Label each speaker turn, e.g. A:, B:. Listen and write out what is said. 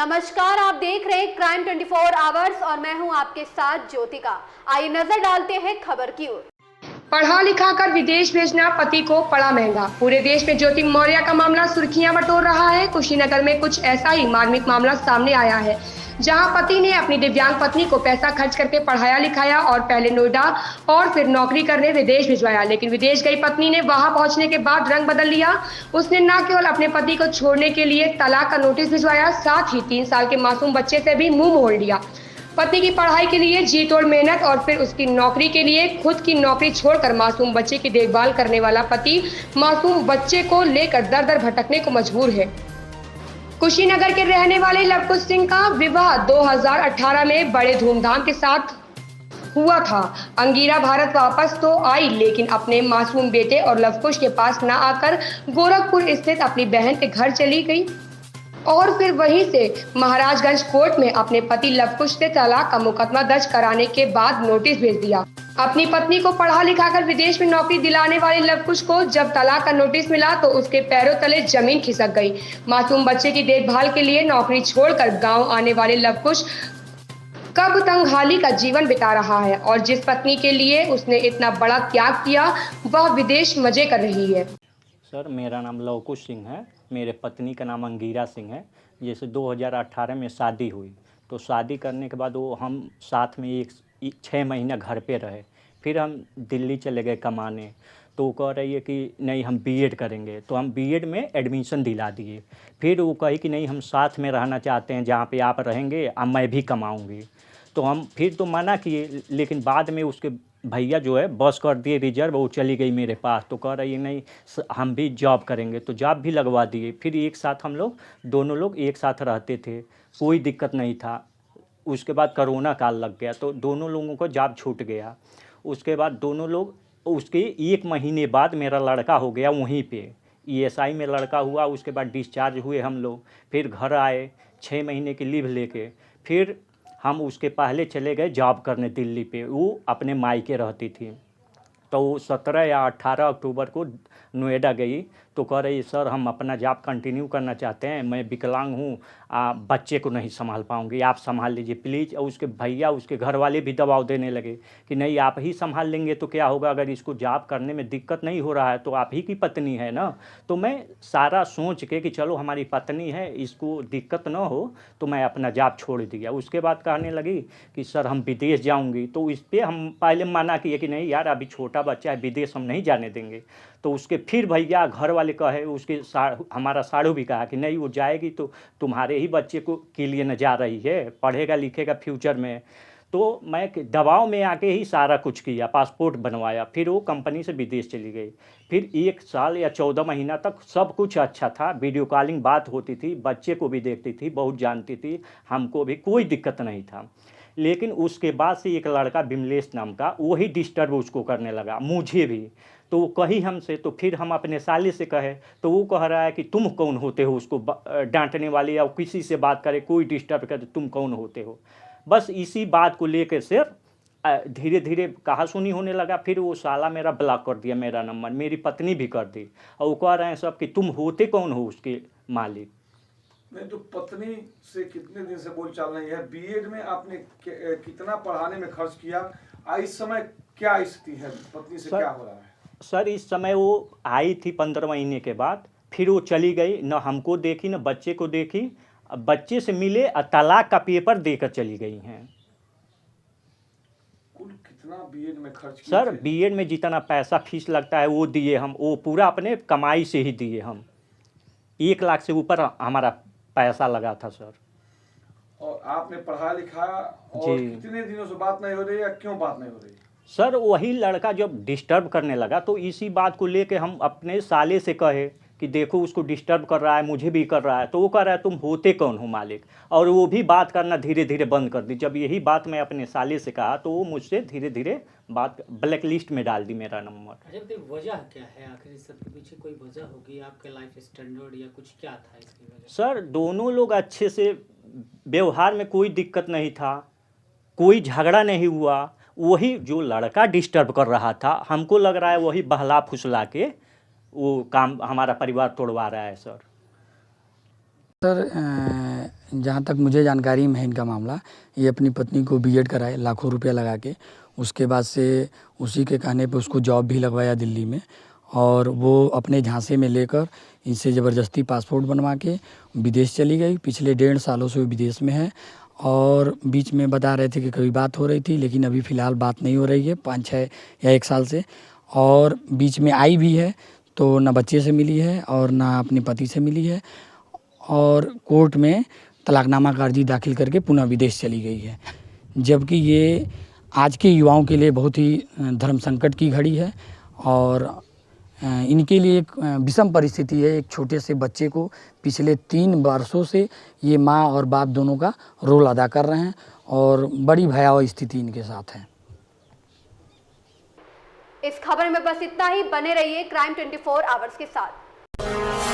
A: नमस्कार, आप देख रहे हैं क्राइम 24 आवर्स और मैं हूं आपके साथ ज्योतिका। आइए नजर डालते हैं खबर की ओर।
B: पढ़ा लिखा कर विदेश भेजना पति को पड़ा महंगा। पूरे देश में ज्योति मौर्य का मामला सुर्खियां बटोर रहा है। कुशीनगर में कुछ ऐसा ही मार्मिक मामला सामने आया है, जहां पति ने अपनी दिव्यांग पत्नी को पैसा खर्च करके पढ़ाया लिखाया और पहले नोएडा और फिर नौकरी करने विदेश भिजवाया। लेकिन विदेश गई पत्नी ने वहां पहुंचने के बाद रंग बदल लिया। उसने न केवल अपने पति को छोड़ने के लिए तलाक का नोटिस भिजवाया, साथ ही 3 साल के मासूम बच्चे से भी मुंह मोड़ लिया। पति की पढ़ाई के लिए जी तोड़ मेहनत और फिर उसकी नौकरी के लिए खुद की नौकरी छोड़कर मासूम बच्चे की देखभाल करने वाला पति मासूम बच्चे को लेकर दर दर भटकने को मजबूर है। कुशीनगर के रहने वाले लवकुश सिंह का विवाह 2018 में बड़े धूमधाम के साथ हुआ था। अंगीरा भारत वापस तो आई, लेकिन अपने मासूम बेटे और लवकुश के पास न आकर गोरखपुर स्थित अपनी बहन के घर चली गई और फिर वहीं से महाराजगंज कोर्ट में अपने पति लवकुश से तलाक का मुकदमा दर्ज कराने के बाद नोटिस भेज दिया। अपनी पत्नी को पढ़ा लिखाकर विदेश में नौकरी दिलाने वाले लवकुश को जब तलाक का नोटिस मिला तो उसके पैरों तले जमीन खिसक गई। मासूम बच्चे की देखभाल के लिए नौकरी छोड़कर गांव आने वाले लवकुश कब तंगहाली का जीवन बिता रहा है और जिस पत्नी के लिए उसने इतना बड़ा त्याग किया वह विदेश मजे कर रही है।
C: सर, मेरा नाम लवकुश सिंह है। मेरे पत्नी का नाम अंगीरा सिंह है। जैसे 2018 में शादी हुई तो शादी करने के बाद वो हम साथ में 6 महीना घर पे रहे। फिर हम दिल्ली चले गए कमाने। तो वो कह रही है कि नहीं हम बीएड करेंगे, तो हम बीएड में एडमिशन दिला दिए। फिर वो कही कि नहीं हम साथ में रहना चाहते हैं, जहाँ पे आप रहेंगे अब मैं भी कमाऊँगी। तो हम फिर तो मना किए, लेकिन बाद में उसके भैया जो है बस कर दिए रिजर्व, वो चली गई मेरे पास। तो कह रही है नहीं हम भी जॉब करेंगे, तो जॉब भी लगवा दिए। फिर एक साथ हम लोग दोनों लोग एक साथ रहते थे, कोई दिक्कत नहीं था। उसके बाद कोरोना काल लग गया तो दोनों लोगों को जॉब छूट गया। उसके बाद दोनों लोग, उसके 1 महीने बाद मेरा लड़का हो गया वहीं पे ईएसआई में लड़का हुआ। उसके बाद डिस्चार्ज हुए हम लोग, फिर घर आए 6 महीने की लीव लेके। फिर हम उसके पहले चले गए जॉब करने दिल्ली पे, वो अपने मायके रहती थी। तो वो 17 या 18 अक्टूबर को नोएडा गई तो कह रही सर हम अपना जॉब कंटिन्यू करना चाहते हैं, मैं विकलांग हूँ, बच्चे को नहीं संभाल पाऊँगी, आप संभाल लीजिए प्लीज़। और उसके भैया उसके घर वाले भी दबाव देने लगे कि नहीं आप ही संभाल लेंगे तो क्या होगा, अगर इसको जॉब करने में दिक्कत नहीं हो रहा है तो आप ही की पत्नी है ना। तो मैं सारा सोच के कि चलो हमारी पत्नी है, इसको दिक्कत ना हो, तो मैं अपना जॉब छोड़ दिया। उसके बाद कहने लगी कि सर हम विदेश जाऊँगी। तो इस पर हम पहले मना किए कि नहीं यार अभी छोटा बच्चा है, विदेश हम नहीं जाने देंगे। तो उसके फिर भैया घर वाले कहे, उसके हमारा साड़ू भी कहा कि नहीं वो जाएगी तो तुम्हारे ही बच्चे को के लिए न जा रही है, पढ़ेगा लिखेगा फ्यूचर में। तो मैं दबाव में आके ही सारा कुछ किया, पासपोर्ट बनवाया। फिर वो कंपनी से विदेश चली गई। फिर 1 साल या 14 महीना तक सब कुछ अच्छा था, वीडियो कॉलिंग बात होती थी, बच्चे को भी देखती थी, बहुत जानती थी, हमको भी कोई दिक्कत नहीं था। लेकिन उसके बाद से एक लड़का विमलेश नाम का वही डिस्टर्ब उसको करने लगा, मुझे भी। तो वो कही हमसे, तो फिर हम अपने साले से कहे तो वो कह रहा है कि तुम कौन होते हो उसको डांटने वाले, या किसी से बात करे कोई डिस्टर्ब करे तुम कौन होते हो। बस इसी बात को लेकर से धीरे धीरे कहा सुनी होने लगा। फिर वो साला मेरा ब्लॉक कर दिया, मेरा नंबर मेरी पत्नी भी कर दी। और वो कह रहे हैं सब कि तुम होते कौन हो उसके मालिक।
D: नहीं तो पत्नी से कितने दिन से बोलचाल नहीं है? बीएड में आपने कितना पढ़ाने में खर्च किया? इस समय क्या स्थिति है, पत्नी से क्या हो रहा है?
C: सर इस समय वो आई थी 15 महीने के बाद, फिर वो चली गई, न हमको देखी न बच्चे को देखी। बच्चे से मिले और तलाक का पेपर देकर चली गई हैं।
D: कुल कितना बीएड में खर्च किया?
C: सर बीएड में जितना पैसा फीस लगता है वो दिए हम, वो पूरा अपने कमाई से ही दिए हम। 1 लाख से ऊपर हमारा पैसा लगा था सर।
D: और आपने पढ़ा लिखा और कितने दिनों से बात नहीं हो रही है, क्यों बात नहीं हो रही?
C: सर वही लड़का जब डिस्टर्ब करने लगा तो इसी बात को लेके हम अपने साले से कहे कि देखो उसको डिस्टर्ब कर रहा है, मुझे भी कर रहा है। तो वो कह रहा है तुम होते कौन हो मालिक, और वो भी बात करना धीरे धीरे बंद कर दी। जब यही बात मैं अपने साले से कहा तो वो मुझसे धीरे धीरे बात ब्लैक लिस्ट में डाल दी मेरा नंबर।
E: अच्छा तो वजह क्या है आखिर इस सबके पीछे? कोई वजह होगी आपके लाइफ स्टैंडर्ड या कुछ, क्या था इसकी वजह?
C: सर दोनों लोग अच्छे से व्यवहार में कोई दिक्कत नहीं था, कोई झगड़ा नहीं हुआ। वही जो लड़का डिस्टर्ब कर रहा था, हमको लग रहा है वही बहला फुसला के वो काम हमारा परिवार तोड़वा रहा है सर।
F: सर जहाँ तक मुझे जानकारी में है इनका मामला, ये अपनी पत्नी को बीएड कराए लाखों रुपया लगा के, उसके बाद से उसी के कहने पे उसको जॉब भी लगवाया दिल्ली में, और वो अपने झांसे में लेकर इनसे ज़बरदस्ती पासपोर्ट बनवा के विदेश चली गई। पिछले 1.5 सालों से वो विदेश में है, और बीच में बता रहे थे कि कभी बात हो रही थी, लेकिन अभी फ़िलहाल बात नहीं हो रही है 5-6 या 1 साल से। और बीच में आई भी है तो ना बच्चे से मिली है और ना अपने पति से मिली है, और कोर्ट में तलाकनामा का अर्जी दाखिल करके पुनः विदेश चली गई है। जबकि ये आज के युवाओं के लिए बहुत ही धर्म संकट की घड़ी है, और इनके लिए एक विषम परिस्थिति है। एक छोटे से बच्चे को पिछले 3 वर्षों से ये माँ और बाप दोनों का रोल अदा कर रहे हैं, और बड़ी भयावह स्थिति इनके साथ है।
A: इस खबर में बस इतना ही। बने रहिए क्राइम 24 आवर्स के साथ।